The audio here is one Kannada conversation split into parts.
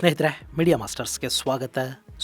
ಸ್ನೇಹಿತರೆ, ಮೀಡಿಯಾ ಮಾಸ್ಟರ್ಸ್ಗೆ ಸ್ವಾಗತ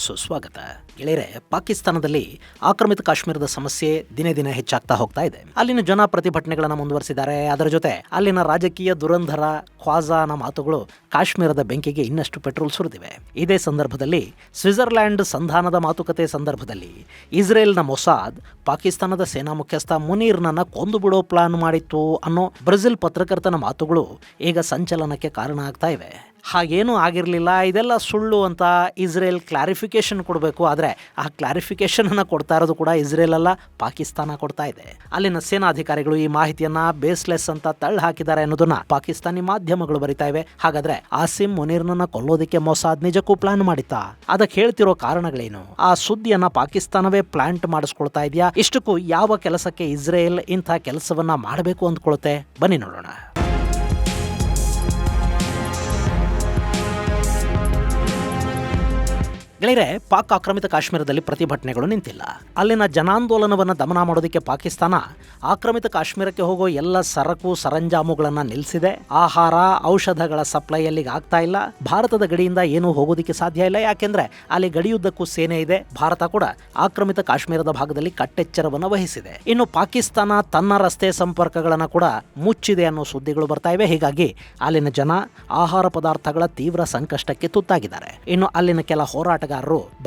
ಸುಸ್ವಾಗತ. ಗೆಳೆಯರೆ, ಪಾಕಿಸ್ತಾನದಲ್ಲಿ ಆಕ್ರಮಿತ ಕಾಶ್ಮೀರದ ಸಮಸ್ಯೆ ದಿನೇ ದಿನೇ ಹೆಚ್ಚಾಗ್ತಾ ಹೋಗ್ತಾ ಇದೆ. ಅಲ್ಲಿನ ಜನ ಪ್ರತಿಭಟನೆಗಳನ್ನು ಮುಂದುವರಿಸಿದ್ದಾರೆ. ಅದರ ಜೊತೆ ಅಲ್ಲಿನ ರಾಜಕೀಯ ದುರಂಧರ ಖ್ವಾಜಾನ ಮಾತುಗಳು ಕಾಶ್ಮೀರದ ಬೆಂಕಿಗೆ ಇನ್ನಷ್ಟು ಪೆಟ್ರೋಲ್ ಸುರಿದಿವೆ. ಇದೇ ಸಂದರ್ಭದಲ್ಲಿ ಸ್ವಿಟ್ಜರ್ಲ್ಯಾಂಡ್ ಸಂಧಾನದ ಮಾತುಕತೆ ಸಂದರ್ಭದಲ್ಲಿ ಇಸ್ರೇಲ್ನ ಮೊಸಾದ್ ಪಾಕಿಸ್ತಾನದ ಸೇನಾ ಮುಖ್ಯಸ್ಥ ಮುನೀರ್ನನ್ನ ಕೊಂದು ಬಿಡೋ ಪ್ಲಾನ್ ಮಾಡಿತ್ತು ಅನ್ನೋ ಬ್ರೆಜಿಲ್ ಪತ್ರಕರ್ತನ ಮಾತುಗಳು ಈಗ ಸಂಚಲನಕ್ಕೆ ಕಾರಣ ಆಗ್ತಾ ಇವೆ. ಹಾಗೇನೂ ಆಗಿರಲಿಲ್ಲ, ಇದೆಲ್ಲ ಸುಳ್ಳು ಅಂತ ಇಸ್ರೇಲ್ ಕ್ಲಾರಿಫಿಕೇಶನ್ ಕೊಡಬೇಕು. ಆದರೆ ಆ ಕ್ಲಾರಿಫಿಕೇಶನನ್ನು ಕೊಡ್ತಾ ಇರೋದು ಕೂಡ ಇಸ್ರೇಲ್ ಅಲ್ಲ, ಪಾಕಿಸ್ತಾನ ಕೊಡ್ತಾ ಇದೆ. ಅಲ್ಲಿನ ಸೇನಾಧಿಕಾರಿಗಳು ಈ ಮಾಹಿತಿಯನ್ನ ಬೇಸ್ಲೆಸ್ ಅಂತ ತಳ್ಳಿ ಹಾಕಿದ್ದಾರೆ ಅನ್ನೋದನ್ನ ಪಾಕಿಸ್ತಾನಿ ಮಾಧ್ಯಮಗಳು ಬರಿತಾ ಇವೆ. ಹಾಗಾದ್ರೆ ಆಸಿಮ್ ಮುನೀರ್ನನ್ನ ಕೊಲ್ಲೋದಕ್ಕೆ ಮೊಸಾದ್ ನಿಜಕ್ಕೂ ಪ್ಲಾನ್ ಮಾಡಿತ್ತಾ? ಅದಕ್ಕೆ ಹೇಳ್ತಿರೋ ಕಾರಣಗಳೇನು? ಆ ಸುದ್ದಿಯನ್ನ ಪಾಕಿಸ್ತಾನವೇ ಪ್ಲಾಂಟ್ ಮಾಡಿಸ್ಕೊಳ್ತಾ ಇದೆಯಾ? ಇಷ್ಟಕ್ಕೂ ಯಾವ ಕೆಲಸಕ್ಕೆ ಇಸ್ರೇಲ್ ಇಂಥ ಕೆಲಸವನ್ನ ಮಾಡಬೇಕು ಅಂದ್ಕೊಳುತ್ತೆ? ಬನ್ನಿ ನೋಡೋಣ. ಗೆಳೆಯರೆ, ಪಾಕ್ ಆಕ್ರಮಿತ ಕಾಶ್ಮೀರದಲ್ಲಿ ಪ್ರತಿಭಟನೆಗಳು ನಿಂತಿಲ್ಲ. ಅಲ್ಲಿನ ಜನಾಂದೋಲನವನ್ನು ದಮನ ಮಾಡೋದಕ್ಕೆ ಪಾಕಿಸ್ತಾನ ಆಕ್ರಮಿತ ಕಾಶ್ಮೀರಕ್ಕೆ ಹೋಗೋ ಎಲ್ಲ ಸರಕು ಸರಂಜಾಮುಗಳನ್ನು ನಿಲ್ಲಿಸಿದೆ. ಆಹಾರ ಔಷಧಗಳ ಸಪ್ಲೈ ಅಲ್ಲಿಗೆ ಆಗ್ತಾ ಇಲ್ಲ. ಭಾರತದ ಗಡಿಯಿಂದ ಏನೂ ಹೋಗೋದಕ್ಕೆ ಸಾಧ್ಯ ಇಲ್ಲ, ಯಾಕೆಂದ್ರೆ ಅಲ್ಲಿ ಗಡಿಯುದ್ದಕ್ಕೂ ಸೇನೆ ಇದೆ. ಭಾರತ ಕೂಡ ಆಕ್ರಮಿತ ಕಾಶ್ಮೀರದ ಭಾಗದಲ್ಲಿ ಕಟ್ಟೆಚ್ಚರವನ್ನು ವಹಿಸಿದೆ. ಇನ್ನು ಪಾಕಿಸ್ತಾನ ತನ್ನ ರಸ್ತೆ ಸಂಪರ್ಕಗಳನ್ನು ಕೂಡ ಮುಚ್ಚಿದೆ ಅನ್ನೋ ಸುದ್ದಿಗಳು ಬರ್ತಾ ಇವೆ. ಹೀಗಾಗಿ ಅಲ್ಲಿನ ಜನ ಆಹಾರ ಪದಾರ್ಥಗಳ ತೀವ್ರ ಸಂಕಷ್ಟಕ್ಕೆ ತುತ್ತಾಗಿದ್ದಾರೆ. ಇನ್ನು ಅಲ್ಲಿನ ಕೆಲ ಹೋರಾಟಗಾರರು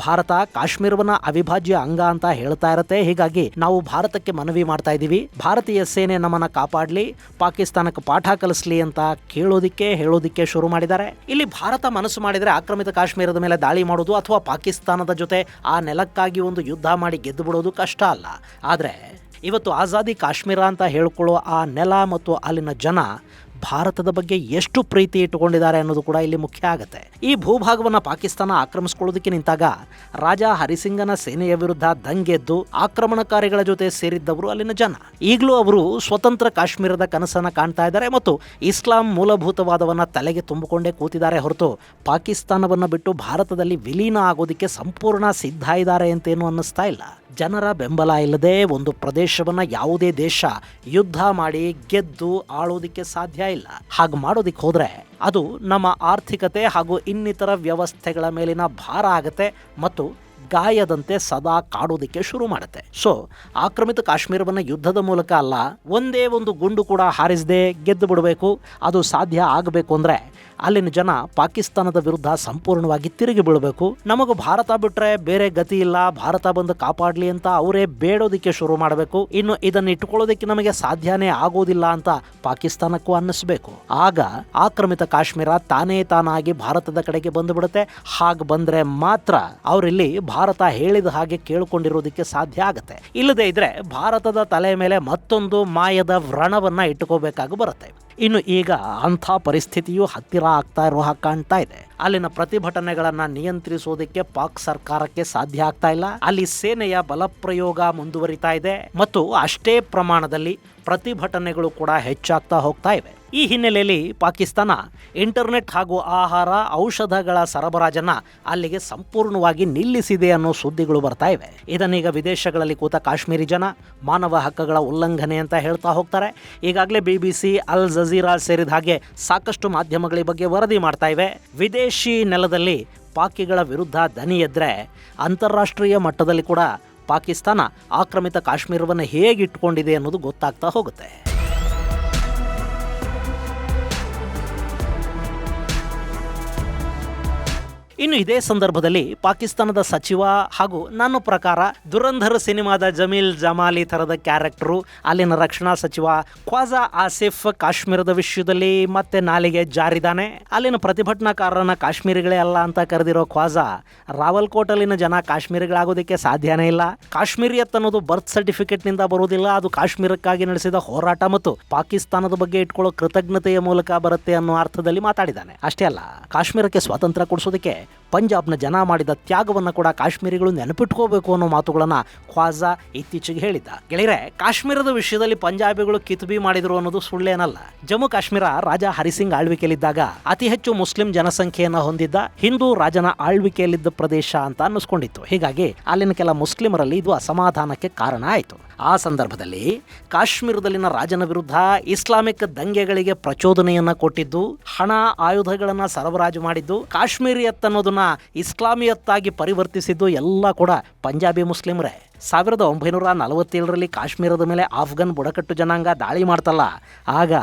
ಭಾರತ ಕಾಶ್ಮೀರವನ್ನ ಅವಿಭಾಜ್ಯ ಅಂಗ ಅಂತ ಹೇಳ್ತಾ ಇರತ್ತೆ. ಹೀಗಾಗಿ ನಾವು ಭಾರತಕ್ಕೆ ಮನವಿ ಮಾಡ್ತಾ ಇದೀವಿ, ಭಾರತೀಯ ಸೇನೆ ನಮ್ಮನ್ನ ಕಾಪಾಡ್ಲಿ, ಪಾಕಿಸ್ತಾನಕ್ಕೆ ಪಾಠ ಕಲಿಸ್ಲಿ ಅಂತ ಹೇಳೋದಿಕ್ಕೆ ಶುರು ಮಾಡಿದ್ದಾರೆ. ಇಲ್ಲಿ ಭಾರತ ಮನಸ್ಸು ಮಾಡಿದ್ರೆ ಆಕ್ರಮಿತ ಕಾಶ್ಮೀರದ ಮೇಲೆ ದಾಳಿ ಮಾಡೋದು ಅಥವಾ ಪಾಕಿಸ್ತಾನದ ಜೊತೆ ಆ ನೆಲಕ್ಕಾಗಿ ಒಂದು ಯುದ್ಧ ಮಾಡಿ ಗೆದ್ದು ಬಿಡೋದು ಕಷ್ಟ ಅಲ್ಲ. ಆದ್ರೆ ಇವತ್ತು ಆಜಾದಿ ಕಾಶ್ಮೀರ ಅಂತ ಹೇಳ್ಕೊಳ್ಳೋ ಆ ನೆಲ ಮತ್ತು ಅಲ್ಲಿನ ಜನ ಭಾರತದ ಬಗ್ಗೆ ಎಷ್ಟು ಪ್ರೀತಿ ಇಟ್ಟುಕೊಂಡಿದ್ದಾರೆ ಅನ್ನೋದು ಕೂಡ ಇಲ್ಲಿ ಮುಖ್ಯ ಆಗುತ್ತೆ. ಈ ಭೂಭಾಗವನ್ನು ಪಾಕಿಸ್ತಾನ ಆಕ್ರಮಿಸಿಕೊಳ್ಳೋದಕ್ಕೆ ನಿಂತಾಗ ರಾಜ ಹರಿಸಿಂಗನ ಸೇನೆಯ ವಿರುದ್ಧ ದಂಗೆದ್ದು ಆಕ್ರಮಣಕಾರಿಗಳ ಜೊತೆ ಸೇರಿದ್ದವರು ಅಲ್ಲಿನ ಜನ. ಈಗಲೂ ಅವರು ಸ್ವತಂತ್ರ ಕಾಶ್ಮೀರದ ಕನಸನ್ನು ಕಾಣ್ತಾ ಇದ್ದಾರೆ ಮತ್ತು ಇಸ್ಲಾಂ ಮೂಲಭೂತವಾದವನ್ನ ತಲೆಗೆ ತುಂಬಿಕೊಂಡೇ ಕೂತಿದ್ದಾರೆ ಹೊರತು ಪಾಕಿಸ್ತಾನವನ್ನು ಬಿಟ್ಟು ಭಾರತದಲ್ಲಿ ವಿಲೀನ ಆಗೋದಕ್ಕೆ ಸಂಪೂರ್ಣ ಸಿದ್ಧ ಇದ್ದಾರೆ ಅಂತೇನು ಅನ್ನಿಸ್ತಾ ಇಲ್ಲ. ಜನರ ಬೆಂಬಲ ಇಲ್ಲದೆ ಒಂದು ಪ್ರದೇಶವನ್ನ ಯಾವುದೇ ದೇಶ ಯುದ್ಧ ಮಾಡಿ ಗೆದ್ದು ಆಳೋದಿಕ್ಕೆ ಸಾಧ್ಯ ಇಲ್ಲ. ಹಾಗೆ ಮಾಡೋದಿಕ್ಕೆ ಹೋದ್ರೆ ಅದು ನಮ್ಮ ಆರ್ಥಿಕತೆ ಹಾಗೂ ಇನ್ನಿತರ ವ್ಯವಸ್ಥೆಗಳ ಮೇಲಿನ ಭಾರ ಆಗತ್ತೆ ಮತ್ತು ಗಾಯದಂತೆ ಸದಾ ಕಾಡೋದಿಕ್ಕೆ ಶುರು ಮಾಡುತ್ತೆ. ಸೊ ಆಕ್ರಮಿತ ಕಾಶ್ಮೀರವನ್ನು ಯುದ್ಧದ ಮೂಲಕ ಅಲ್ಲ, ಒಂದೇ ಒಂದು ಗುಂಡು ಕೂಡ ಹಾರಿಸದೆ ಗೆದ್ದು ಬಿಡಬೇಕು. ಅದು ಸಾಧ್ಯ ಆಗಬೇಕು ಅಂದ್ರೆ ಅಲ್ಲಿನ ಜನ ಪಾಕಿಸ್ತಾನದ ವಿರುದ್ಧ ಸಂಪೂರ್ಣವಾಗಿ ತಿರುಗಿ ಬೀಳಬೇಕು. ನಮಗೂ ಭಾರತ ಬಿಟ್ರೆ ಬೇರೆ ಗತಿ ಇಲ್ಲ, ಭಾರತ ಬಂದು ಕಾಪಾಡ್ಲಿ ಅಂತ ಅವರೇ ಬೇಡೋದಿಕ್ಕೆ ಶುರು ಮಾಡಬೇಕು. ಇನ್ನು ಇದನ್ನು ಇಟ್ಟುಕೊಳ್ಳೋದಕ್ಕೆ ನಮಗೆ ಸಾಧ್ಯನೇ ಆಗೋದಿಲ್ಲ ಅಂತ ಪಾಕಿಸ್ತಾನಕ್ಕೂ ಅನ್ನಿಸ್ಬೇಕು. ಆಗ ಆಕ್ರಮಿತ ಕಾಶ್ಮೀರ ತಾನಾಗಿ ಭಾರತದ ಕಡೆಗೆ ಬಂದು ಬಿಡುತ್ತೆ. ಹಾಗೆ ಬಂದ್ರೆ ಮಾತ್ರ ಅವರಿಲ್ಲಿ ಭಾರತ ಹೇಳಿದ ಹಾಗೆ ಕೇಳಿಕೊಂಡಿರೋದಕ್ಕೆ ಸಾಧ್ಯ ಆಗತ್ತೆ. ಇಲ್ಲದೆ ಇದ್ರೆ ಭಾರತದ ತಲೆ ಮೇಲೆ ಮತ್ತೊಂದು ಮಾಯದ ವ್ರಣವನ್ನ ಇಟ್ಟುಕೋಬೇಕಾಗಿ ಬರುತ್ತೆ. ಇನ್ನು ಈಗ ಅಂಥ ಪರಿಸ್ಥಿತಿಯು ಹತ್ತಿರ ಆಗ್ತಾ ಇರೋ ಹಾಗೆ ಕಾಣ್ತಾ ಇದೆ. ಅಲ್ಲಿನ ಪ್ರತಿಭಟನೆಗಳನ್ನ ನಿಯಂತ್ರಿಸೋದಕ್ಕೆ ಪಾಕ್ ಸರ್ಕಾರಕ್ಕೆ ಸಾಧ್ಯ ಆಗ್ತಾ ಇಲ್ಲ. ಅಲ್ಲಿ ಸೇನೆಯ ಬಲಪ್ರಯೋಗ ಮುಂದುವರಿತಾ ಇದೆ ಮತ್ತು ಅಷ್ಟೇ ಪ್ರಮಾಣದಲ್ಲಿ ಪ್ರತಿಭಟನೆಗಳು ಕೂಡ ಹೆಚ್ಚಾಗ್ತಾ ಹೋಗ್ತಾ ಇವೆ. ಈ ಹಿನ್ನೆಲೆಯಲ್ಲಿ ಪಾಕಿಸ್ತಾನ ಇಂಟರ್ನೆಟ್ ಹಾಗೂ ಆಹಾರ ಔಷಧಗಳ ಸರಬರಾಜನ್ನ ಅಲ್ಲಿಗೆ ಸಂಪೂರ್ಣವಾಗಿ ನಿಲ್ಲಿಸಿದೆ ಅನ್ನೋ ಸುದ್ದಿಗಳು ಬರ್ತಾ ಇವೆ. ಇದನ್ನೀಗ ವಿದೇಶಗಳಲ್ಲಿ ಕೂತ ಕಾಶ್ಮೀರಿ ಜನ ಮಾನವ ಹಕ್ಕುಗಳ ಉಲ್ಲಂಘನೆ ಅಂತ ಹೇಳ್ತಾ ಹೋಗ್ತಾರೆ. ಈಗಾಗಲೇ BBC, ಅಲ್ ಜಜೀರಾ ಸೇರಿದ ಹಾಗೆ ಸಾಕಷ್ಟು ಮಾಧ್ಯಮಗಳ ಬಗ್ಗೆ ವರದಿ ಮಾಡ್ತಾ ಇವೆ. ವಿದೇಶಿ ನೆಲದಲ್ಲಿ ಪಾಕಿಗಳ ವಿರುದ್ಧ ದನಿ ಎದ್ರೆ ಅಂತಾರಾಷ್ಟ್ರೀಯ ಮಟ್ಟದಲ್ಲಿ ಕೂಡ ಪಾಕಿಸ್ತಾನ ಆಕ್ರಮಿತ ಕಾಶ್ಮೀರವನ್ನು ಹೇಗೆ ಇಟ್ಕೊಂಡಿದೆ ಅನ್ನೋದು ಗೊತ್ತಾಗ್ತಾ ಹೋಗುತ್ತೆ. ಇನ್ನು ಇದೇ ಸಂದರ್ಭದಲ್ಲಿ ಪಾಕಿಸ್ತಾನದ ಸಚಿವ ಹಾಗೂ ನನ್ನ ಪ್ರಕಾರ ದುರಂಧರ ಸಿನಿಮಾದ ಜಮೀಲ್ ಜಮಾಲಿ ಥರದ ಕ್ಯಾರೆಕ್ಟರು ಅಲ್ಲಿನ ರಕ್ಷಣಾ ಸಚಿವ ಖ್ವಾಜಾ ಆಸಿಫ್ ಕಾಶ್ಮೀರದ ವಿಷಯದಲ್ಲಿ ಮತ್ತೆ ನಾಲಿಗೆ ಜಾರಿದಾನೆ. ಅಲ್ಲಿನ ಪ್ರತಿಭಟನಾಕಾರರನ್ನ ಕಾಶ್ಮೀರಿಗಳೇ ಅಲ್ಲ ಅಂತ ಕರೆದಿರೋ ಖ್ವಾಜಾ ರಾವಲ್ಕೋಟಲ್ಲಿನ ಜನ ಕಾಶ್ಮೀರಿಗಳಾಗೋದಕ್ಕೆ ಸಾಧ್ಯನೇ ಇಲ್ಲ. ಕಾಶ್ಮೀರಿಯತ್ ಅನ್ನೋದು ಬರ್ತ್ ಸರ್ಟಿಫಿಕೇಟ್ನಿಂದ ಬರುವುದಿಲ್ಲ, ಅದು ಕಾಶ್ಮೀರಕ್ಕಾಗಿ ನಡೆಸಿದ ಹೋರಾಟ ಮತ್ತು ಪಾಕಿಸ್ತಾನದ ಬಗ್ಗೆ ಇಟ್ಕೊಳ್ಳೋ ಕೃತಜ್ಞತೆಯ ಮೂಲಕ ಬರುತ್ತೆ ಅನ್ನೋ ಅರ್ಥದಲ್ಲಿ ಮಾತಾಡಿದ್ದಾನೆ. ಅಷ್ಟೇ ಅಲ್ಲ, ಕಾಶ್ಮೀರಕ್ಕೆ ಸ್ವಾತಂತ್ರ್ಯ ಕೊಡಿಸೋದಕ್ಕೆ ಪಂಜಾಬ್ನ ಜನ ಮಾಡಿದ ತ್ಯಾಗವನ್ನು ಕೂಡ ಕಾಶ್ಮೀರಿಗಳು ನೆನಪಿಟ್ಕೋಬೇಕು ಅನ್ನೋ ಮಾತುಗಳನ್ನ ಖ್ವಾಜಾ ಇತ್ತೀಚೆಗೆ ಹೇಳಿದ್ದ. ಗೆಳೆಯರೆ, ಕಾಶ್ಮೀರದ ವಿಷಯದಲ್ಲಿ ಪಂಜಾಬಿಗಳು ಕಿತುಬಿ ಮಾಡಿದ್ರು ಅನ್ನೋದು ಸುಳ್ಳೇನಲ್ಲ. ಜಮ್ಮು ಕಾಶ್ಮೀರ ರಾಜ ಹರಿಸಿಂಗ್ ಆಳ್ವಿಕೆಯಲ್ಲಿದ್ದಾಗ ಅತಿ ಹೆಚ್ಚು ಮುಸ್ಲಿಂ ಜನಸಂಖ್ಯೆಯನ್ನು ಹೊಂದಿದ್ದ ಹಿಂದೂ ರಾಜನ ಆಳ್ವಿಕೆಯಲ್ಲಿದ್ದ ಪ್ರದೇಶ ಅಂತ ಅನ್ನಿಸ್ಕೊಂಡಿತ್ತು. ಹೀಗಾಗಿ ಅಲ್ಲಿನ ಕೆಲ ಮುಸ್ಲಿಮರಲ್ಲಿ ಇದು ಅಸಮಾಧಾನಕ್ಕೆ ಕಾರಣ ಆಯಿತು. ಆ ಸಂದರ್ಭದಲ್ಲಿ ಕಾಶ್ಮೀರದಲ್ಲಿನ ರಾಜನ ವಿರುದ್ಧ ಇಸ್ಲಾಮಿಕ್ ದಂಗೆಗಳಿಗೆ ಪ್ರಚೋದನೆಯನ್ನ ಕೊಟ್ಟಿದ್ದು, ಹಣ ಆಯುಧಗಳನ್ನ ಸರಬರಾಜು ಮಾಡಿದ್ದು, ಕಾಶ್ಮೀರಿಯತ್ ಅನ್ನೋದನ್ನ ಇಸ್ಲಾಮಿಯತ್ತಾಗಿ ಪರಿವರ್ತಿಸಿದ್ದು ಎಲ್ಲ ಕೂಡ ಪಂಜಾಬಿ ಮುಸ್ಲಿಮರೇ. 1947ರಲ್ಲಿ ಕಾಶ್ಮೀರದ ಮೇಲೆ ಆಫ್ಘನ್ ಬುಡಕಟ್ಟು ಜನಾಂಗ ದಾಳಿ ಮಾಡ್ತಲ್ಲ, ಆಗ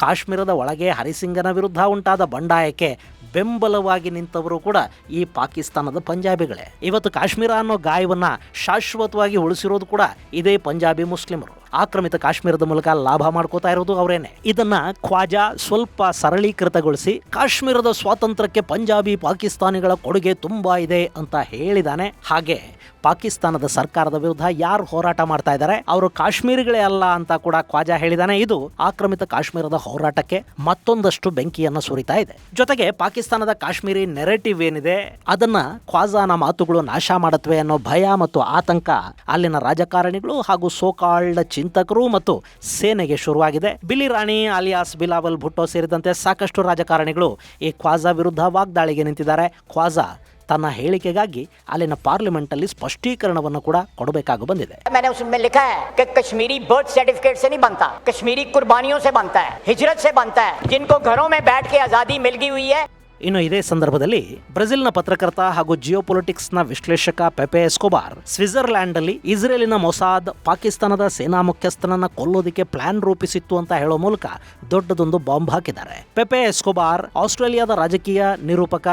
ಕಾಶ್ಮೀರದ ಒಳಗೆ ಹರಿಸಿಂಗನ ವಿರುದ್ಧ ಉಂಟಾದ ಬಂಡಾಯಕ್ಕೆ ಬೆಂಬಲವಾಗಿ ನಿಂತವರು ಕೂಡ ಈ ಪಾಕಿಸ್ತಾನದ ಪಂಜಾಬಿಗಳೇ. ಇವತ್ತು ಕಾಶ್ಮೀರ ಅನ್ನೋ ಗಾಯವನ್ನ ಶಾಶ್ವತವಾಗಿ ಉಳಿಸಿರೋದು ಕೂಡ ಇದೇ ಪಂಜಾಬಿ ಮುಸ್ಲಿಮರು. ಆಕ್ರಮಿತ ಕಾಶ್ಮೀರದ ಮೂಲಕ ಲಾಭ ಮಾಡ್ಕೋತಾ ಇರೋದು ಅವರೇನೆ. ಇದನ್ನ ಖ್ವಾಜಾ ಸ್ವಲ್ಪ ಸರಳೀಕೃತಗೊಳಿಸಿ ಕಾಶ್ಮೀರದ ಸ್ವಾತಂತ್ರ್ಯಕ್ಕೆ ಪಂಜಾಬಿ ಪಾಕಿಸ್ತಾನಿಗಳ ಕೊಡುಗೆ ತುಂಬಾ ಇದೆ ಅಂತ ಹೇಳಿದಾನೆ. ಹಾಗೆ ಪಾಕಿಸ್ತಾನದ ಸರ್ಕಾರದ ವಿರುದ್ಧ ಯಾರು ಹೋರಾಟ ಮಾಡ್ತಾ ಇದ್ದಾರೆ ಅವರು ಕಾಶ್ಮೀರಿಗಳೇ ಅಲ್ಲ ಅಂತ ಕೂಡ ಖ್ವಾಜಾ ಹೇಳಿದಾನೆ. ಇದು ಆಕ್ರಮಿತ ಕಾಶ್ಮೀರದ ಹೋರಾಟಕ್ಕೆ ಮತ್ತೊಂದಷ್ಟು ಬೆಂಕಿಯನ್ನ ಸುರಿತಾ ಇದೆ. ಜೊತೆಗೆ ಪಾಕಿಸ್ತಾನದ ಕಾಶ್ಮೀರಿ ನೆರೆಟಿವ್ ಏನಿದೆ ಅದನ್ನ ಖ್ವಾಜಾನ ಮಾತುಗಳು ನಾಶ ಮಾಡತ್ವೆ ಅನ್ನೋ ಭಯ ಮತ್ತು ಆತಂಕ ಅಲ್ಲಿನ ರಾಜಕಾರಣಿಗಳು ಹಾಗೂ ಸೋಕಾಲ್ಡ್ ಚಿಂತಕರು ಮತ್ತು ಸೇನೆಗೆ ಶುರುವಾಗಿದೆ. ಬಿಲಿ ರಾಣಿ ಅಲಿಯಾಸ್ ಬಿಲಾವಲ್ ಭುಟ್ಟೋ ಸೇರಿದಂತೆ ಸಾಕಷ್ಟು ರಾಜಕಾರಣಿಗಳು ಈ ಖ್ವಾಜಾ ವಿರುದ್ಧ ವಾಗ್ದಾಳಿಗೆ ನಿಂತಿದ್ದಾರೆ. ಖ್ವಾಜಾ ತನ್ನ ಹೇಳಿಕೆಗಾಗಿ ಅಲ್ಲಿನ ಪಾರ್ಲಿಮೆಂಟ್ ಅಲ್ಲಿ ಸ್ಪಷ್ಟೀಕರಣವನ್ನು ಕೂಡ ಕೊಡಬೇಕಾಗಿ ಬಂದಿದೆ. मैंने उसमें लिखा है कि कश्मीरी बर्थ सर्टिफिकेट से नहीं बनता, कश्मीरी कुर्बानियों से बनता है, हिजरत से बनता है, जिनको घरों में बैठ के आजादी मिल गई हुई है. ಇನ್ನು ಇದೇ ಸಂದರ್ಭದಲ್ಲಿ ಬ್ರೆಜಿಲ್ನ ಪತ್ರಕರ್ತ ಹಾಗೂ ಜಿಯೋಪೊಲಿಟಿಕ್ಸ್ನ ವಿಶ್ಲೇಷಕ ಪೆಪೆ ಎಸ್ಕೋಬಾರ್ ಸ್ವಿಟ್ಜರ್ಲ್ಯಾಂಡ್ ಅಲ್ಲಿ ಇಸ್ರೇಲಿನ ಮೊಸಾದ್ ಪಾಕಿಸ್ತಾನದ ಸೇನಾ ಮುಖ್ಯಸ್ಥನನ್ನ ಕೊಲ್ಲೋದಿಕ್ಕೆ ಪ್ಲಾನ್ ರೂಪಿಸಿತ್ತು ಅಂತ ಹೇಳೋ ಮೂಲಕ ದೊಡ್ಡದೊಂದು ಬಾಂಬ್ ಹಾಕಿದ್ದಾರೆ. ಪೆಪೆ ಎಸ್ಕೋಬಾರ್ ಆಸ್ಟ್ರೇಲಿಯಾದ ರಾಜಕೀಯ ನಿರೂಪಕ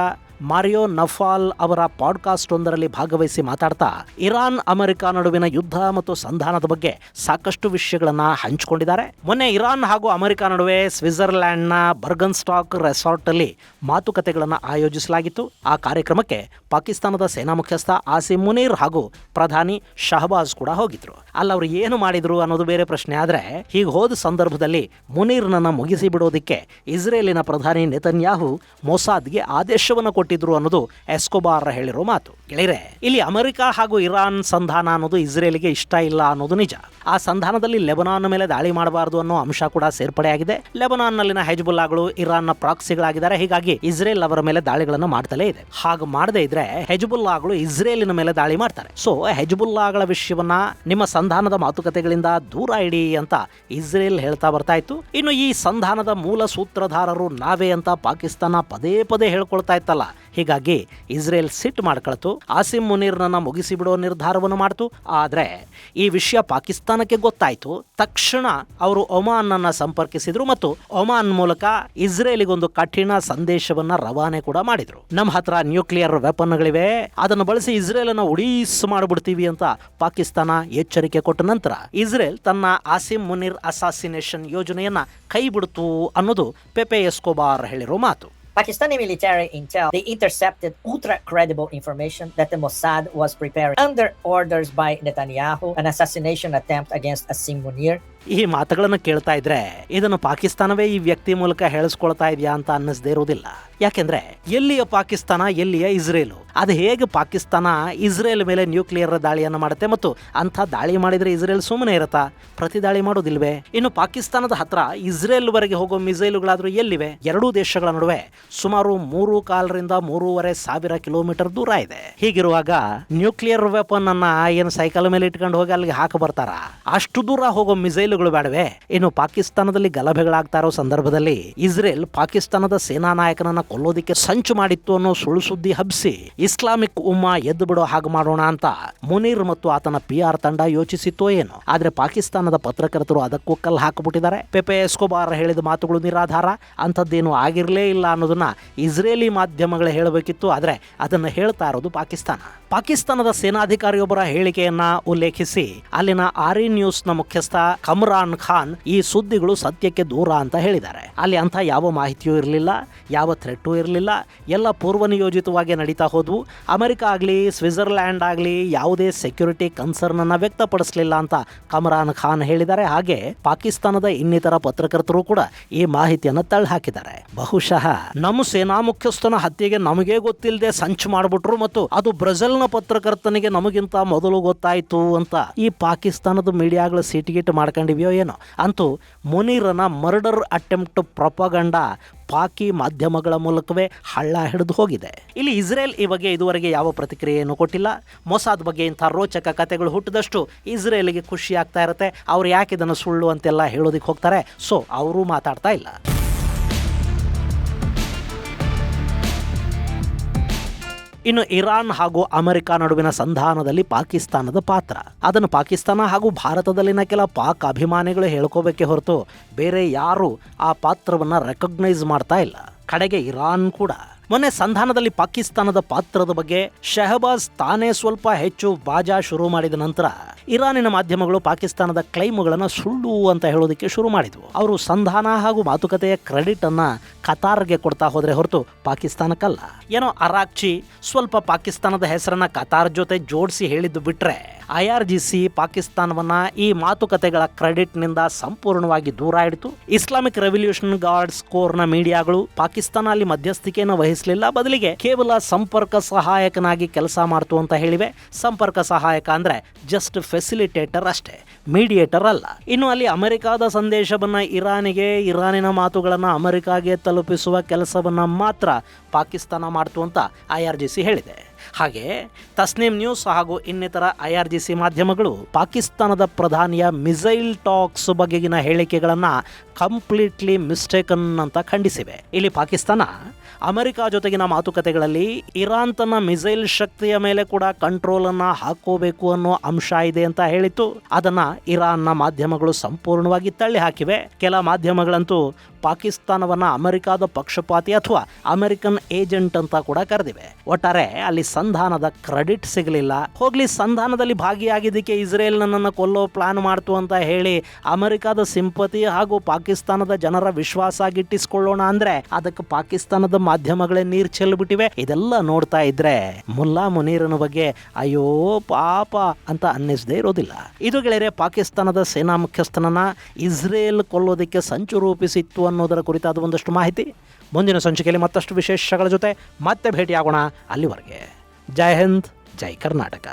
ಮಾರಿಯೋ ನಫಾಲ್ ಅವರ ಪಾಡ್ಕಾಸ್ಟ್ ಒಂದರಲ್ಲಿ ಭಾಗವಹಿಸಿ ಮಾತಾಡ್ತಾ ಇರಾನ್ ಅಮೆರಿಕ ನಡುವಿನ ಯುದ್ಧ ಮತ್ತು ಸಂಧಾನದ ಬಗ್ಗೆ ಸಾಕಷ್ಟು ವಿಷಯಗಳನ್ನ ಹಂಚಿಕೊಂಡಿದ್ದಾರೆ. ಮೊನ್ನೆ ಇರಾನ್ ಹಾಗೂ ಅಮೆರಿಕ ನಡುವೆ ಸ್ವಿಟ್ಜರ್ಲ್ಯಾಂಡ್ನ ಬರ್ಗನ್ ಸ್ಟಾಕ್ ರೆಸಾರ್ಟ್ ಅಲ್ಲಿ ಮಾತುಕತೆಗಳನ್ನು ಆಯೋಜಿಸಲಾಗಿತ್ತು. ಆ ಕಾರ್ಯಕ್ರಮಕ್ಕೆ ಪಾಕಿಸ್ತಾನದ ಸೇನಾ ಮುಖ್ಯಸ್ಥ ಆಸಿಮ್ ಮುನೀರ್ ಹಾಗೂ ಪ್ರಧಾನಿ ಶಹಬಾಜ್ ಕೂಡ ಹೋಗಿದ್ರು. ಅಲ್ಲಿ ಅವರು ಏನು ಮಾಡಿದ್ರು ಅನ್ನೋದು ಬೇರೆ ಪ್ರಶ್ನೆ. ಆದ್ರೆ ಹೀಗೆ ಹೋದ ಸಂದರ್ಭದಲ್ಲಿ ಮುನೀರ್ನನ್ನ ಮುಗಿಸಿ ಬಿಡೋದಿಕ್ಕೆ ಇಸ್ರೇಲಿನ ಪ್ರಧಾನಿ ನೆತನ್ಯಾಹು ಮೊಸಾದ್ಗೆ ಆದೇಶವನ್ನು ಕೊಟ್ಟಿದ್ರು ಅನ್ನೋದು ಎಸ್ಕೋಬಾರ್ ಹೇಳಿರೋ ಮಾತು. ಗೆಳೆಯರೆ, ಇಲ್ಲಿ ಅಮೆರಿಕ ಹಾಗೂ ಇರಾನ್ ಸಂಧಾನ ಅನ್ನೋದು ಇಸ್ರೇಲಿಗೆ ಇಷ್ಟ ಇಲ್ಲ ಅನ್ನೋದು ನಿಜ. ಆ ಸಂಧಾನದಲ್ಲಿ ಲೆಬನಾನ್ ಮೇಲೆ ದಾಳಿ ಮಾಡಬಾರದು ಅನ್ನೋ ಅಂಶ ಕೂಡ ಸೇರ್ಪಡೆಯಾಗಿದೆ. ಲೆಬನಾನ್ನಲ್ಲಿನ ಹೆಜ್ಬುಲ್ಲಾಗಳು ಇರಾನ್ನ ಪ್ರಾಕ್ಸಿಗಳಾಗಿದ್ದಾರೆ. ಹೀಗಾಗಿ ಇಸ್ರೇಲ್ ಅವರ ಮೇಲೆ ದಾಳಿಗಳನ್ನು ಮಾಡ್ತಲೇ ಇದೆ. ಹಾಗೆ ಮಾಡದೇ ಇದ್ರೆ ಹೆಜ್ಬುಲ್ಲಾಗಳು ಇಸ್ರೇಲಿನ ಮೇಲೆ ದಾಳಿ ಮಾಡ್ತಾರೆ. ಸೊ ಹೆಜ್ಬುಲ್ಲಾಗಳ ವಿಷಯವನ್ನ ನಿಮ್ಮ ಸಂಧಾನದ ಮಾತುಕತೆಗಳಿಂದ ದೂರ ಇಡಿ ಅಂತ ಇಸ್ರೇಲ್ ಹೇಳ್ತಾ ಬರ್ತಾ ಇತ್ತು. ಇನ್ನು ಈ ಸಂಧಾನದ ಮೂಲ ಸೂತ್ರಧಾರರು ನಾವೇ ಅಂತ ಪಾಕಿಸ್ತಾನ ಪದೇ ಪದೇ ಹೇಳ್ಕೊಳ್ತಾ ಇತ್ತಲ್ಲ. ಹೀಗಾಗಿ ಇಸ್ರೇಲ್ ಸಿಟ್ಟು ಮಾಡ್ಕೊಳ್ತು, ಆಸಿಮ್ ಮುನೀರ್ನನ್ನ ಮುಗಿಸಿ ಬಿಡೋ ನಿರ್ಧಾರವನ್ನು ಮಾಡ್ತು. ಆದ್ರೆ ಈ ವಿಷಯ ಪಾಕಿಸ್ತಾನಕ್ಕೆ ಗೊತ್ತಾಯ್ತು. ತಕ್ಷಣ ಅವರು ಒಮಾನ್ ಅನ್ನ ಸಂಪರ್ಕಿಸಿದ್ರು ಮತ್ತು ಒಮಾನ್ ಮೂಲಕ ಇಸ್ರೇಲಿಗೊಂದು ಕಠಿಣ ಸಂದೇಶವನ್ನ ರವಾನೆ ಕೂಡ ಮಾಡಿದ್ರು. ನಮ್ಮ ಹತ್ರ ನ್ಯೂಕ್ಲಿಯರ್ ವೆಪನ್ಗಳಿವೆ, ಅದನ್ನು ಬಳಸಿ ಇಸ್ರೇಲ್ ಅನ್ನ ಉಡೀಸ್ ಮಾಡಿಬಿಡ್ತೀವಿ ಅಂತ ಪಾಕಿಸ್ತಾನ ಎಚ್ಚರಿಕೆ ಕೊಟ್ಟ ನಂತರ ಇಸ್ರೇಲ್ ತನ್ನ ಆಸಿಮ್ ಮುನೀರ್ ಅಸಾಸಿನೇಷನ್ ಯೋಜನೆಯನ್ನ ಕೈ ಬಿಡ್ತು ಅನ್ನೋದು ಪೆಪೆ ಎಸ್ಕೋಬಾರ್ ಹೇಳಿರೋ ಮಾತು. Pakistani military intel, they intercepted ultra-credible information that the Mossad was preparing, under orders by Netanyahu, an assassination attempt against Asim Munir. ಈ ಮಾತುಗಳನ್ನು ಕೇಳ್ತಾ ಇದ್ರೆ ಇದನ್ನು ಪಾಕಿಸ್ತಾನವೇ ಈ ವ್ಯಕ್ತಿ ಮೂಲಕ ಹೇಳಿಸ್ಕೊಳ್ತಾ ಇದೆಯಾ ಅಂತ ಅನ್ನಿಸದೇ ಇರೋದಿಲ್ಲ. ಯಾಕೆಂದ್ರೆ ಎಲ್ಲಿಯ ಪಾಕಿಸ್ತಾನ, ಎಲ್ಲಿಯ ಇಸ್ರೇಲು? ಅದು ಹೇಗೆ ಪಾಕಿಸ್ತಾನ ಇಸ್ರೇಲ್ ಮೇಲೆ ನ್ಯೂಕ್ಲಿಯರ್ ದಾಳಿಯನ್ನು ಮಾಡುತ್ತೆ ಮತ್ತು ಅಂಥ ದಾಳಿ ಮಾಡಿದ್ರೆ ಇಸ್ರೇಲ್ ಸುಮ್ಮನೆ ಇರತ್ತಾ? ಪ್ರತಿ ದಾಳಿ ಮಾಡೋದಿಲ್ವೇ? ಇನ್ನು ಪಾಕಿಸ್ತಾನದ ಹತ್ರ ಇಸ್ರೇಲ್ ವರೆಗೆ ಹೋಗೋ ಮಿಸೈಲುಗಳಾದ್ರೂ ಎಲ್ಲಿವೆ? ಎರಡೂ ದೇಶಗಳ ನಡುವೆ ಸುಮಾರು 3,500 ಕಿಲೋಮೀಟರ್ ದೂರ ಇದೆ. ಹೀಗಿರುವಾಗ ನ್ಯೂಕ್ಲಿಯರ್ ವೆಪನ್ ಅನ್ನ ಏನು ಸೈಕಲ್ ಮೇಲೆ ಇಟ್ಕೊಂಡು ಹೋಗಿ ಅಲ್ಲಿಗೆ ಹಾಕ ಬರ್ತಾರ? ಅಷ್ಟು ದೂರ ಹೋಗೋ ಮಿಸೈಲ್ ಬೇಡವೆ? ಇನ್ನು ಪಾಕಿಸ್ತಾನದಲ್ಲಿ ಗಲಭೆಗಳಾಗ್ತಾ ಇರೋ ಸಂದರ್ಭದಲ್ಲಿ ಇಸ್ರೇಲ್ ಪಾಕಿಸ್ತಾನದ ಸೇನಾ ನಾಯಕನನ್ನ ಕೊಲ್ಲೋದಿಕ್ಕೆ ಸಂಚು ಮಾಡಿತ್ತು ಅನ್ನೋ ಸುಳ್ಳು ಸುದ್ದಿ ಹಬ್ಬಿಸಿ ಇಸ್ಲಾಮಿಕ್ ಉಮ್ಮಾ ಎದ್ದು ಬಿಡೋ ಹಾಗೆ ಮಾಡೋಣ ಅಂತ ಮುನೀರ್ ಮತ್ತು ಆತನ PR ತಂಡ ಯೋಚಿಸಿತ್ತೋ ಏನೋ. ಆದ್ರೆ ಪಾಕಿಸ್ತಾನದ ಪತ್ರಕರ್ತರು ಅದಕ್ಕೂ ಕಲ್ಲು ಹಾಕಿಬಿಟ್ಟಿದ್ದಾರೆ. ಪೆಪೆ ಎಸ್ಕೋಬಾರ್ ಹೇಳಿದ ಮಾತುಗಳು ನಿರಾಧಾರ, ಅಂಥದ್ದೇನು ಆಗಿರಲೇ ಇಲ್ಲ ಅನ್ನೋದನ್ನ ಇಸ್ರೇಲಿ ಮಾಧ್ಯಮಗಳು ಹೇಳಬೇಕಿತ್ತು. ಆದ್ರೆ ಅದನ್ನ ಹೇಳ್ತಾ ಇರೋದು ಪಾಕಿಸ್ತಾನದ ಸೇನಾಧಿಕಾರಿಯೊಬ್ಬರ ಹೇಳಿಕೆಯನ್ನ ಉಲ್ಲೇಖಿಸಿ ಅಲ್ಲಿನ ಆರಿ ನ್ಯೂಸ್ನ ಮುಖ್ಯಸ್ಥ ಕಮ್ರಾನ್ ಖಾನ್ ಈ ಸುದ್ದಿಗಳು ಸತ್ಯಕ್ಕೆ ದೂರ ಅಂತ ಹೇಳಿದ್ದಾರೆ. ಅಲ್ಲಿ ಅಂತ ಯಾವ ಮಾಹಿತಿಯೂ ಇರಲಿಲ್ಲ, ಯಾವ ಥ್ರೆಟ್ಟೂ ಇರಲಿಲ್ಲ, ಎಲ್ಲ ಪೂರ್ವನಿಯೋಜಿತವಾಗಿ ನಡೀತಾ ಹೋದ್ವು. ಅಮೆರಿಕ ಆಗಲಿ ಸ್ವಿಟ್ಜರ್ಲ್ಯಾಂಡ್ ಆಗಲಿ ಯಾವುದೇ ಸೆಕ್ಯೂರಿಟಿ ಕನ್ಸರ್ನ್ ಅನ್ನ ವ್ಯಕ್ತಪಡಿಸಲಿಲ್ಲ ಅಂತ ಕಮ್ರಾನ್ ಖಾನ್ ಹೇಳಿದ್ದಾರೆ. ಹಾಗೆ ಪಾಕಿಸ್ತಾನದ ಇನ್ನಿತರ ಪತ್ರಕರ್ತರು ಕೂಡ ಈ ಮಾಹಿತಿಯನ್ನು ತಳ್ಳಿ ಹಾಕಿದ್ದಾರೆ. ಬಹುಶಃ ನಮ್ಮ ಸೇನಾ ಮುಖ್ಯಸ್ಥನ ಹತ್ಯೆಗೆ ನಮಗೆ ಗೊತ್ತಿಲ್ಲದೆ ಸಂಚು ಮಾಡಿಬಿಟ್ರು ಮತ್ತು ಅದು ಬ್ರೆಜಿಲ್ನ ಪತ್ರಕರ್ತನಿಗೆ ನಮಗಿಂತ ಮೊದಲು ಗೊತ್ತಾಯ್ತು ಅಂತ ಈ ಪಾಕಿಸ್ತಾನದ ಮೀಡಿಯಾಗಳ ಸಿಟಿಗಿಟ್ ಮಾಡ್ಕೊಂಡು ಕೇಳ್ಕೊಂಡಿವ್ಯೋ ಏನೋ. ಅಂತೂ ಮುನೀರನ ಮರ್ಡರ್ ಅಟೆಂಪ್ಟ್ ಪ್ರೊಪಗಂಡ ಪಾಕಿ ಮಾಧ್ಯಮಗಳ ಮೂಲಕವೇ ಹಳ್ಳ ಹಿಡಿದು ಹೋಗಿದೆ. ಇಲ್ಲಿ ಇಸ್ರೇಲ್ ಈ ಬಗ್ಗೆ ಇದುವರೆಗೆ ಯಾವ ಪ್ರತಿಕ್ರಿಯೆಯನ್ನು ಕೊಟ್ಟಿಲ್ಲ. ಮೊಸಾದ್ ಬಗ್ಗೆ ಇಂಥ ರೋಚಕ ಕಥೆಗಳು ಹುಟ್ಟಿದಷ್ಟು ಇಸ್ರೇಲಿಗೆ ಖುಷಿ ಆಗ್ತಾ ಇರುತ್ತೆ. ಅವ್ರು ಯಾಕೆ ಇದನ್ನು ಸುಳ್ಳು ಅಂತೆಲ್ಲ ಹೇಳೋದಕ್ಕೆ ಹೋಗ್ತಾರೆ. ಸೊ ಅವರು ಮಾತಾಡ್ತಾ ಇಲ್ಲ. ಇನ್ನು ಇರಾನ್ ಹಾಗೂ ಅಮೆರಿಕ ನಡುವಿನ ಸಂಧಾನದಲ್ಲಿ ಪಾಕಿಸ್ತಾನದ ಪಾತ್ರ, ಅದನ್ನು ಪಾಕಿಸ್ತಾನ ಹಾಗೂ ಭಾರತದಲ್ಲಿನ ಕೆಲ ಪಾಕ್ ಅಭಿಮಾನಿಗಳು ಹೇಳ್ಕೋಬೇಕೇ ಹೊರತು ಬೇರೆ ಯಾರು ಆ ಪಾತ್ರವನ್ನು ರೆಕಗ್ನೈಸ್ ಮಾಡ್ತಾ ಇಲ್ಲ. ಕಡೆಗೆ ಇರಾನ್ ಕೂಡ ಮೊನ್ನೆ ಸಂಧಾನದಲ್ಲಿ ಪಾಕಿಸ್ತಾನದ ಪಾತ್ರದ ಬಗ್ಗೆ ಶಹಬಾಜ್ ತಾನೇ ಸ್ವಲ್ಪ ಹೆಚ್ಚು ಬಾಜಾ ಶುರು ಮಾಡಿದ ನಂತರ ಇರಾನಿನ ಮಾಧ್ಯಮಗಳು ಪಾಕಿಸ್ತಾನದ ಕ್ಲೈಮ್ಗಳನ್ನು ಸುಳ್ಳು ಅಂತ ಹೇಳೋದಕ್ಕೆ ಶುರು ಮಾಡಿದ್ವು. ಅವರು ಸಂಧಾನ ಹಾಗೂ ಮಾತುಕತೆಯ ಕ್ರೆಡಿಟ್ ಅನ್ನ ಕತಾರ್ಗೆ ಕೊಡ್ತಾ ಹೋದ್ರೆ ಹೊರತು ಪಾಕಿಸ್ತಾನಕ್ಕಲ್ಲ. ಏನೋ ಅರಾಕ್ಚಿ ಸ್ವಲ್ಪ ಪಾಕಿಸ್ತಾನದ ಹೆಸರನ್ನ ಕತಾರ್ ಜೊತೆ ಜೋಡಿಸಿ ಹೇಳಿದ್ದು ಬಿಟ್ರೆ IRGC ಪಾಕಿಸ್ತಾನವನ್ನ ಈ ಮಾತುಕತೆಗಳ ಕ್ರೆಡಿಟ್ನಿಂದ ಸಂಪೂರ್ಣವಾಗಿ ದೂರ ಇಡಿತು. ಇಸ್ಲಾಮಿಕ್ ರೆವಲ್ಯೂಷನ್ ಗಾರ್ಡ್ಸ್ ಕೋರ್ನ ಮೀಡಿಯಾಗಳು ಪಾಕಿಸ್ತಾನ ಅಲ್ಲಿ ಮಧ್ಯಸ್ಥಿಕೆಯನ್ನು ವಹಿಸಲಿಲ್ಲ, ಬದಲಿಗೆ ಕೇವಲ ಸಂಪರ್ಕ ಸಹಾಯಕನಾಗಿ ಕೆಲಸ ಮಾಡ್ತು ಅಂತ ಹೇಳಿವೆ. ಸಂಪರ್ಕ ಸಹಾಯಕ ಅಂದ್ರೆ ಜಸ್ಟ್ ಫೆಸಿಲಿಟೇಟರ್ ಅಷ್ಟೇ, ಮೀಡಿಯೇಟರ್ ಅಲ್ಲ. ಇನ್ನು ಅಲ್ಲಿ ಅಮೆರಿಕಾದ ಸಂದೇಶವನ್ನ ಇರಾನಿಗೆ, ಇರಾನಿನ ಮಾತುಗಳನ್ನು ಅಮೆರಿಕಾಗೆ ತಲುಪಿಸುವ ಕೆಲಸವನ್ನ ಮಾತ್ರ ಪಾಕಿಸ್ತಾನ ಮಾಡ್ತು ಅಂತ IRGC ಹೇಳಿದೆ. ಹಾಗೆ ತಸ್ನೀಮ್ ನ್ಯೂಸ್ ಹಾಗೂ ಇನ್ನಿತರ IRGC ಮಾಧ್ಯಮಗಳು ಪಾಕಿಸ್ತಾನದ ಪ್ರಧಾನಿಯ ಮಿಸೈಲ್ ಟಾಕ್ಸ್ ಬಗೆಗಿನ ಹೇಳಿಕೆಗಳನ್ನು ಕಂಪ್ಲೀಟ್ಲಿ ಮಿಸ್ಟೇಕನ್ ಅಂತ ಖಂಡಿಸಿವೆ. ಇಲ್ಲಿ ಪಾಕಿಸ್ತಾನ ಅಮೆರಿಕ ಜೊತೆಗಿನ ಮಾತುಕತೆಗಳಲ್ಲಿ ಇರಾನ್ ತನ್ನ ಮಿಸೈಲ್ ಶಕ್ತಿಯ ಮೇಲೆ ಕೂಡ ಕಂಟ್ರೋಲನ್ನು ಹಾಕೋಬೇಕು ಅನ್ನೋ ಅಂಶ ಇದೆ ಅಂತ ಹೇಳಿತ್ತು. ಅದನ್ನ ಇರಾನ್ನ ಮಾಧ್ಯಮಗಳು ಸಂಪೂರ್ಣವಾಗಿ ತಳ್ಳಿ ಹಾಕಿವೆ. ಕೆಲ ಮಾಧ್ಯಮಗಳಂತೂ ಪಾಕಿಸ್ತಾನವನ್ನ ಅಮೆರಿಕಾದ ಪಕ್ಷಪಾತಿ ಅಥವಾ ಅಮೆರಿಕನ್ ಏಜೆಂಟ್ ಅಂತ ಕೂಡ ಕರೆದಿವೆ. ಒಟ್ಟಾರೆ ಅಲ್ಲಿ ಸಂಧಾನದ ಕ್ರೆಡಿಟ್ ಸಿಗಲಿಲ್ಲ. ಹೋಗ್ಲಿ, ಸಂಧಾನದಲ್ಲಿ ಭಾಗಿಯಾಗಿದ್ದಕ್ಕೆ ಇಸ್ರೇಲ್ ನನ್ನನ್ನು ಕೊಲ್ಲೋ ಪ್ಲಾನ್ ಮಾಡ್ತು ಅಂತ ಹೇಳಿ ಅಮೆರಿಕಾದ ಸಿಂಪತಿ ಹಾಗೂ ಪಾಕಿಸ್ತಾನದ ಜನರ ವಿಶ್ವಾಸ ಗಿಟ್ಟಿಸಿಕೊಳ್ಳೋಣ ಅಂದ್ರೆ ಅದಕ್ಕೆ ಪಾಕಿಸ್ತಾನದ ಮಾಧ್ಯಮಗಳೇ ನೀರು ಚೆಲ್ಬಿಟ್ಟಿವೆ. ಇದೆಲ್ಲ ನೋಡ್ತಾ ಇದ್ರೆ ಮುಲ್ಲಾ ಮುನೀರನ ಬಗ್ಗೆ ಅಯ್ಯೋ ಪಾಪ ಅಂತ ಅನ್ನಿಸದೇ ಇರೋದಿಲ್ಲ. ಇದು ಗೆಳೆಯರೆ ಪಾಕಿಸ್ತಾನದ ಸೇನಾ ಮುಖ್ಯಸ್ಥನನ್ನ ಇಸ್ರೇಲ್ ಕೊಲ್ಲೋದಕ್ಕೆ ಸಂಚು ರೂಪಿಸಿತ್ತು ಅನ್ನೋದರ ಕುರಿತಾದ ಒಂದಷ್ಟು ಮಾಹಿತಿ. ಮುಂದಿನ ಸಂಚಿಕೆಯಲ್ಲಿ ಮತ್ತಷ್ಟು ವಿಶೇಷಗಳ ಜೊತೆ ಮತ್ತೆ ಭೇಟಿಯಾಗೋಣ. ಅಲ್ಲಿವರೆಗೆ ಜೈ ಹಿಂದ್, ಜೈ ಕರ್ನಾಟಕ.